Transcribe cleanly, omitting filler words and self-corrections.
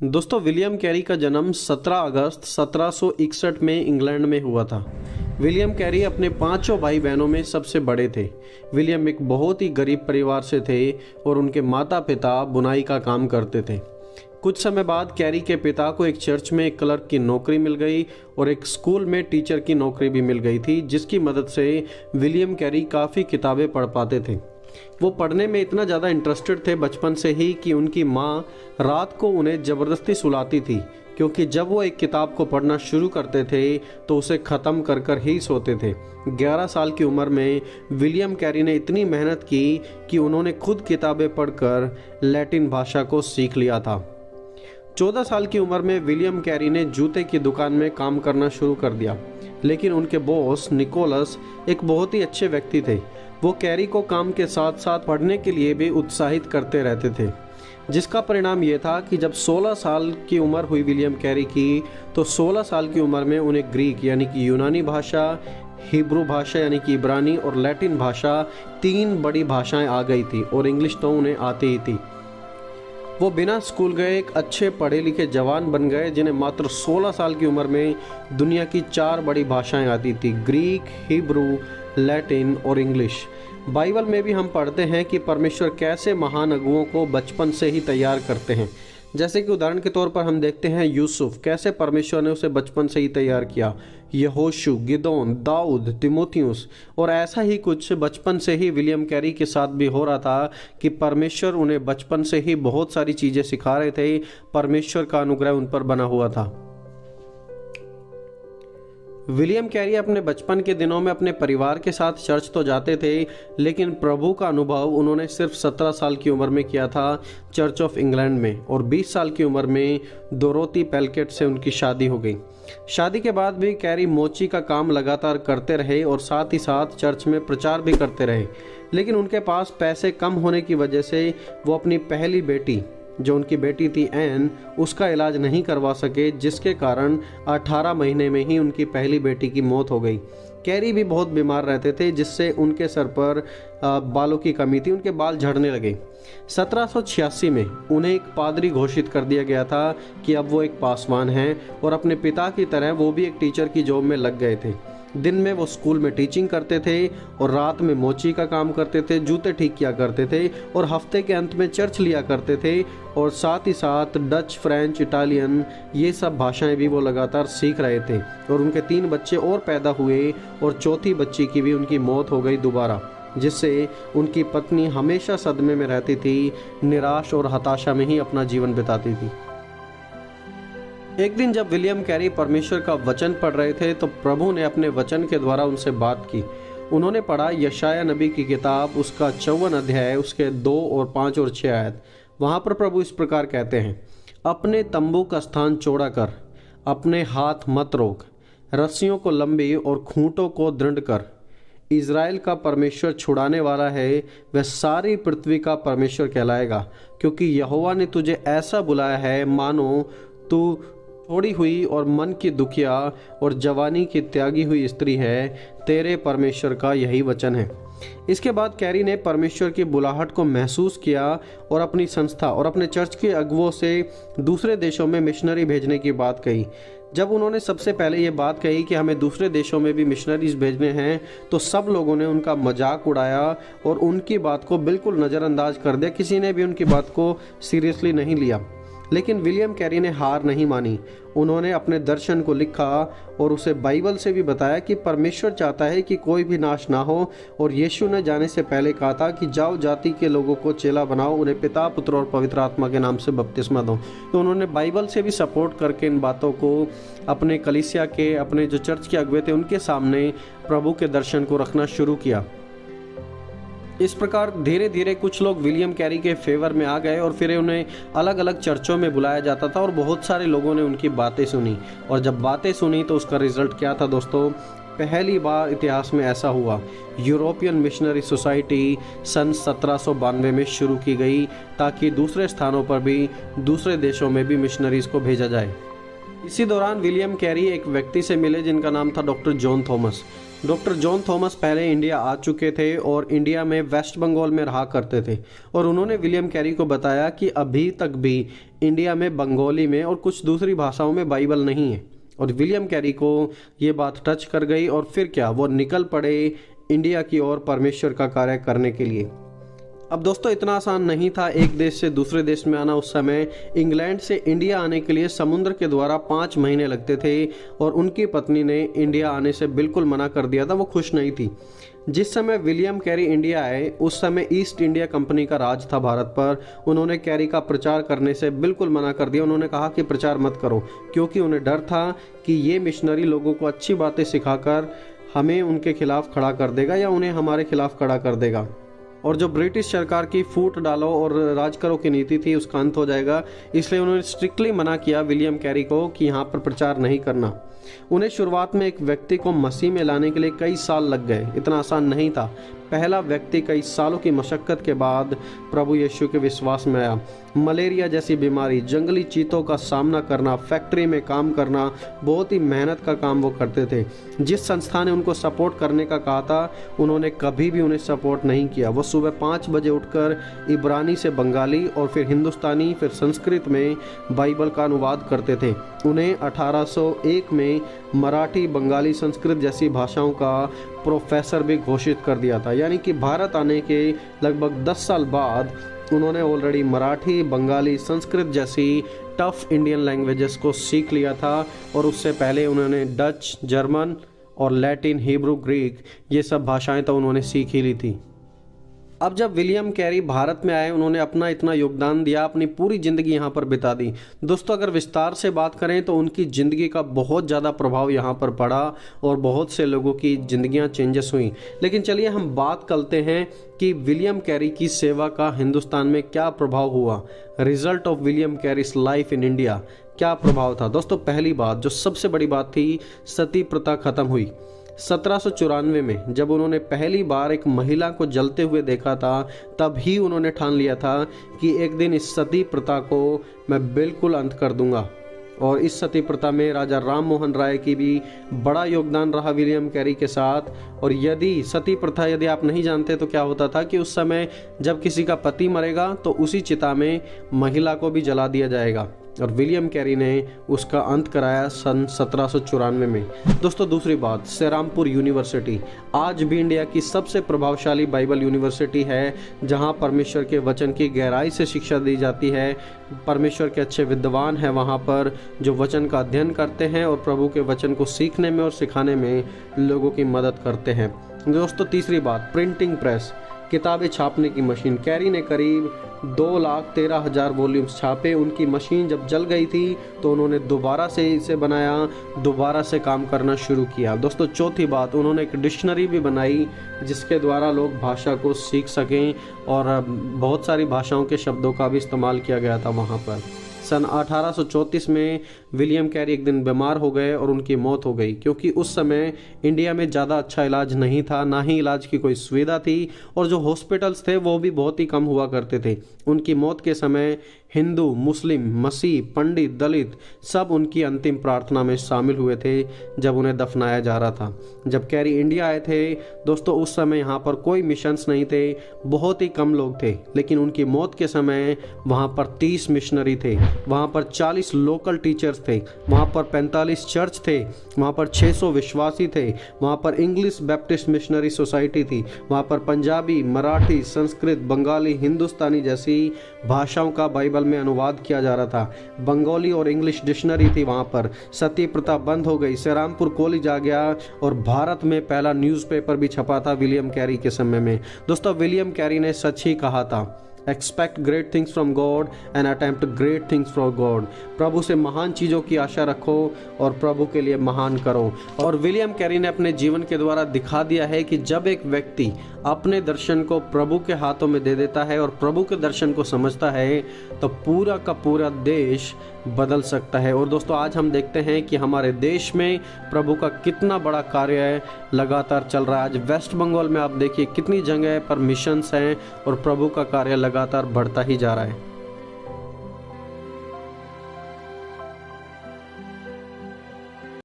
दोस्तों, William Carey का जन्म 17 अगस्त 1761 में इंग्लैंड में हुआ था। विलियम कैरी अपने पांचों भाई बहनों में सबसे बड़े थे। विलियम एक बहुत ही गरीब परिवार से थे और उनके माता पिता बुनाई का काम करते थे। कुछ समय बाद कैरी के पिता को एक चर्च में एक क्लर्क की नौकरी मिल गई और एक स्कूल में टीचर की नौकरी भी मिल गई थी, जिसकी मदद से विलियम कैरी काफ़ी किताबें पढ़ पाते थे। वो पढ़ने में इतना ज़्यादा इंटरेस्टेड थे बचपन से ही कि उनकी माँ रात को उन्हें ज़बरदस्ती सुलाती थी, क्योंकि जब वो एक किताब को पढ़ना शुरू करते थे तो उसे ख़त्म कर कर ही सोते थे। 11 साल की उम्र में विलियम कैरी ने इतनी मेहनत की कि उन्होंने खुद किताबें पढ़कर लैटिन भाषा को सीख लिया था। 14 साल की उम्र में विलियम कैरी ने जूते की दुकान में काम करना शुरू कर दिया, लेकिन उनके बॉस निकोलस एक बहुत ही अच्छे व्यक्ति थे। वो कैरी को काम के साथ साथ पढ़ने के लिए भी उत्साहित करते रहते थे, जिसका परिणाम ये था कि जब 16 साल की उम्र हुई विलियम कैरी की, तो 16 साल की उम्र में उन्हें ग्रीक यानी कि यूनानी भाषा, हिब्रू भाषा यानी कि इब्रानी और लैटिन भाषा, 3 बड़ी भाषाएं आ गई थी और इंग्लिश तो उन्हें आती ही थी। वो बिना स्कूल गए एक अच्छे पढ़े लिखे जवान बन गए, जिन्हें मात्र 16 साल की उम्र में दुनिया की 4 बड़ी भाषाएं आती थी: ग्रीक, हिब्रू, लैटिन और इंग्लिश। बाइबल में भी हम पढ़ते हैं कि परमेश्वर कैसे महान अगुओं को बचपन से ही तैयार करते हैं। जैसे कि उदाहरण के तौर पर हम देखते हैं यूसुफ, कैसे परमेश्वर ने उसे बचपन से ही तैयार किया। यहोशू, गिदोन, दाऊद, तिमोथियुस, और ऐसा ही कुछ बचपन से ही विलियम कैरी के साथ भी हो रहा था कि परमेश्वर उन्हें बचपन से ही बहुत सारी चीज़ें सिखा रहे थे। परमेश्वर का अनुग्रह उन पर बना हुआ था। विलियम कैरी अपने बचपन के दिनों में अपने परिवार के साथ चर्च तो जाते थे, लेकिन प्रभु का अनुभव उन्होंने सिर्फ 17 साल की उम्र में किया था, चर्च ऑफ इंग्लैंड में। और 20 साल की उम्र में डोरोथी पेलकेट से उनकी शादी हो गई। शादी के बाद भी कैरी मोची का काम लगातार करते रहे और साथ ही साथ चर्च में प्रचार भी करते रहे, लेकिन उनके पास पैसे कम होने की वजह से वो अपनी पहली बेटी, जो उनकी बेटी थी एन, उसका इलाज नहीं करवा सके, जिसके कारण 18 महीने में ही उनकी पहली बेटी की मौत हो गई। कैरी भी बहुत बीमार रहते थे, जिससे उनके सर पर बालों की कमी थी, उनके बाल झड़ने लगे। 1786 में उन्हें एक पादरी घोषित कर दिया गया था कि अब वो एक पासवान हैं और अपने पिता की तरह वो भी एक टीचर की जॉब में लग गए थे। दिन में वो स्कूल में टीचिंग करते थे और रात में मोची का काम करते थे, जूते ठीक किया करते थे और हफ्ते के अंत में चर्च लिया करते थे। और साथ ही साथ डच, फ्रेंच, इटालियन, ये सब भाषाएं भी वो लगातार सीख रहे थे। और उनके 3 बच्चे और पैदा हुए और चौथी बच्ची की भी उनकी मौत हो गई दोबारा, जिससे उनकी पत्नी हमेशा सदमे में रहती थी, निराश और हताशा में ही अपना जीवन बिताती थी। एक दिन जब विलियम कैरी परमेश्वर का वचन पढ़ रहे थे, तो प्रभु ने अपने वचन के द्वारा उनसे बात की। उन्होंने पढ़ा यशाया नबी की किताब, उसका 54 अध्याय, उसके 2 और 5 और 6 आयत। वहाँ पर प्रभु इस प्रकार कहते हैं, अपने तंबू का स्थान चौड़ा कर, अपने हाथ मत रोक, रस्सियों को लंबी और खूंटों को दृढ़ कर। इज़राइल का परमेश्वर छुड़ाने वाला है, वह सारी पृथ्वी का परमेश्वर कहलाएगा, क्योंकि यहोवा ने तुझे ऐसा बुलाया है मानो तू छोड़ी हुई और मन की दुखिया और जवानी की त्यागी हुई स्त्री है। तेरे परमेश्वर का यही वचन है। इसके बाद कैरी ने परमेश्वर की बुलाहट को महसूस किया और अपनी संस्था और अपने चर्च के अगुओं से दूसरे देशों में मिशनरी भेजने की बात कही। जब उन्होंने सबसे पहले ये बात कही कि हमें दूसरे देशों में भी मिशनरीज भेजने हैं, तो सब लोगों ने उनका मजाक उड़ाया और उनकी बात को बिल्कुल नज़रअंदाज कर दिया। किसी ने भी उनकी बात को सीरियसली नहीं लिया। लेकिन विलियम कैरी ने हार नहीं मानी। उन्होंने अपने दर्शन को लिखा और उसे बाइबल से भी बताया कि परमेश्वर चाहता है कि कोई भी नाश ना हो, और यीशु ने जाने से पहले कहा था कि जाओ जाति के लोगों को चेला बनाओ, उन्हें पिता, पुत्र और पवित्र आत्मा के नाम से बपतिस्मा दो। तो उन्होंने बाइबल से भी सपोर्ट करके इन बातों को अपने कलीसिया के, अपने जो चर्च के अगुवे थे, उनके सामने प्रभु के दर्शन को रखना शुरू किया। इस प्रकार धीरे धीरे कुछ लोग विलियम कैरी के फेवर में आ गए और फिर उन्हें अलग अलग चर्चों में बुलाया जाता था और बहुत सारे लोगों ने उनकी बातें सुनी। और जब बातें सुनी तो उसका रिजल्ट क्या था दोस्तों? पहली बार इतिहास में ऐसा हुआ, यूरोपियन मिशनरी सोसाइटी सन 1792 में शुरू की गई, ताकि दूसरे स्थानों पर भी, दूसरे देशों में भी मिशनरीज को भेजा जाए। इसी दौरान विलियम कैरी एक व्यक्ति से मिले जिनका नाम था doctor John Thomas. Doctor John Thomas पहले इंडिया आ चुके थे और इंडिया में वेस्ट बंगाल में रहा करते थे, और उन्होंने विलियम कैरी को बताया कि अभी तक भी इंडिया में बंगाली में और कुछ दूसरी भाषाओं में बाइबल नहीं है। और विलियम कैरी को ये बात टच कर गई और फिर क्या, वो निकल पड़े इंडिया की ओर परमेश्वर का कार्य करने के लिए। अब दोस्तों इतना आसान नहीं था एक देश से दूसरे देश में आना। उस समय इंग्लैंड से इंडिया आने के लिए समुद्र के द्वारा 5 महीने लगते थे, और उनकी पत्नी ने इंडिया आने से बिल्कुल मना कर दिया था, वो खुश नहीं थी। जिस समय विलियम कैरी इंडिया आए उस समय ईस्ट इंडिया कंपनी का राज था भारत पर। उन्होंने कैरी का प्रचार करने से बिल्कुल मना कर दिया। उन्होंने कहा कि प्रचार मत करो, क्योंकि उन्हें डर था कि ये मिशनरी लोगों को अच्छी बातें सिखाकर हमें उनके खिलाफ खड़ा कर देगा या उन्हें हमारे खिलाफ खड़ा कर देगा, और जो ब्रिटिश सरकार की फूट डालो और राज करो की नीति थी उसका अंत हो जाएगा। इसलिए उन्होंने स्ट्रिक्टली मना किया विलियम कैरी को कि यहाँ पर प्रचार नहीं करना। उन्हें शुरुआत में एक व्यक्ति को मसीह में लाने के लिए कई साल लग गए, इतना आसान नहीं था। पहला व्यक्ति कई सालों की मशक्कत के बाद प्रभु यीशु के विश्वास में आया। मलेरिया जैसी बीमारी, जंगली चीतों का सामना करना, फैक्ट्री में काम करना, बहुत ही मेहनत का काम वो करते थे। जिस संस्था ने उनको सपोर्ट करने का कहा था उन्होंने कभी भी उन्हें सपोर्ट नहीं किया। वो सुबह 5 बजे उठकर इब्रानी से बंगाली और फिर हिंदुस्तानी फिर संस्कृत में बाइबल का अनुवाद करते थे। उन्हें 1801 में मराठी, बंगाली, संस्कृत जैसी भाषाओं का प्रोफेसर भी घोषित कर दिया था। यानी कि भारत आने के लगभग 10 साल बाद उन्होंने ऑलरेडी मराठी, बंगाली, संस्कृत जैसी टफ इंडियन लैंग्वेजेस को सीख लिया था, और उससे पहले उन्होंने डच, जर्मन और लैटिन, हिब्रू, ग्रीक ये सब भाषाएं तो उन्होंने सीख ही ली थी। अब जब विलियम कैरी भारत में आए उन्होंने अपना इतना योगदान दिया, अपनी पूरी ज़िंदगी यहाँ पर बिता दी। दोस्तों अगर विस्तार से बात करें तो उनकी ज़िंदगी का बहुत ज़्यादा प्रभाव यहाँ पर पड़ा और बहुत से लोगों की ज़िंदगियाँ चेंजेस हुई। लेकिन चलिए हम बात करते हैं कि विलियम कैरी की सेवा का हिंदुस्तान में क्या प्रभाव हुआ। Result of William carries life in India, क्या प्रभाव था। दोस्तों पहली बात, जो सबसे बड़ी बात थी, सती प्रथा खत्म हुई। 1794 में जब उन्होंने पहली बार एक महिला को जलते हुए देखा था, तब ही उन्होंने ठान लिया था कि एक दिन इस सती प्रथा को मैं बिल्कुल अंत कर दूंगा। और इस सती प्रथा में राजा राम मोहन राय की भी बड़ा योगदान रहा विलियम कैरी के साथ। और यदि सती प्रथा यदि आप नहीं जानते तो क्या होता था कि उस समय जब किसी का पति मरेगा तो उसी चिता में महिला को भी जला दिया जाएगा, और विलियम कैरी ने उसका अंत कराया सन 1794 में। दोस्तों दूसरी बात, सेरामपुर यूनिवर्सिटी आज भी इंडिया की सबसे प्रभावशाली बाइबल यूनिवर्सिटी है, जहां परमेश्वर के वचन की गहराई से शिक्षा दी जाती है। परमेश्वर के अच्छे विद्वान हैं वहां पर जो वचन का अध्ययन करते हैं और प्रभु के वचन को सीखने में और सिखाने में लोगों की मदद करते हैं। दोस्तों तीसरी बात, प्रिंटिंग प्रेस, किताबें छापने की मशीन। कैरी ने करीब 2,13,000 वॉल्यूम्स छापे। उनकी मशीन जब जल गई थी तो उन्होंने दोबारा से इसे बनाया, दोबारा से काम करना शुरू किया। दोस्तों चौथी बात, उन्होंने एक डिक्शनरी भी बनाई जिसके द्वारा लोग भाषा को सीख सकें, और बहुत सारी भाषाओं के शब्दों का भी इस्तेमाल किया गया था वहाँ पर। सन 1834 में विलियम कैरी एक दिन बीमार हो गए और उनकी मौत हो गई, क्योंकि उस समय इंडिया में ज़्यादा अच्छा इलाज नहीं था, ना ही इलाज की कोई सुविधा थी, और जो हॉस्पिटल्स थे वो भी बहुत ही कम हुआ करते थे। उनकी मौत के समय हिंदू, मुस्लिम, मसीह, पंडित, दलित सब उनकी अंतिम प्रार्थना में शामिल हुए थे जब उन्हें दफनाया जा रहा था। जब कैरी इंडिया आए थे दोस्तों उस समय यहाँ पर कोई मिशंस नहीं थे, बहुत ही कम लोग थे, लेकिन उनकी मौत के समय वहाँ पर 30 मिशनरी थे, वहाँ पर 40 लोकल टीचर्स थे, वहाँ पर 45 चर्च थे, वहाँ पर 600 विश्वासी थे, वहाँ पर इंग्लिश बैप्टिस्ट मिशनरी सोसाइटी थी, वहाँ पर पंजाबी, मराठी, संस्कृत, बंगाली, हिंदुस्तानी जैसी भाषाओं का बाइबल में अनुवाद किया जा रहा था। बंगाली और इंग्लिश डिक्शनरी थी वहाँ पर। सती प्रथा बंद हो गई, सेरामपुर कॉलेज आ गया, और भारत में पहला न्यूज़पेपर भी छपा था विलियम कैरी के समय में। दोस्तों विलियम कैरी ने सच ही कहा था, expect great things from God and attempt great things for God. प्रभु से महान चीज़ों की आशा रखो और प्रभु के लिए महान करो। और विलियम कैरी ने अपने जीवन के द्वारा दिखा दिया है कि जब एक व्यक्ति अपने दर्शन को प्रभु के हाथों में दे देता है और प्रभु के दर्शन को समझता है तो पूरा का पूरा देश बदल सकता है। और दोस्तों आज हम देखते हैं कि हमारे देश में प्रभु का कितना बड़ा कार्य लगातार चल रहा है। आज वेस्ट बंगाल में आप देखिए कितनी जगह पर मिशंस हैं और प्रभु का कार्य लगातार बढ़ता ही जा रहा है।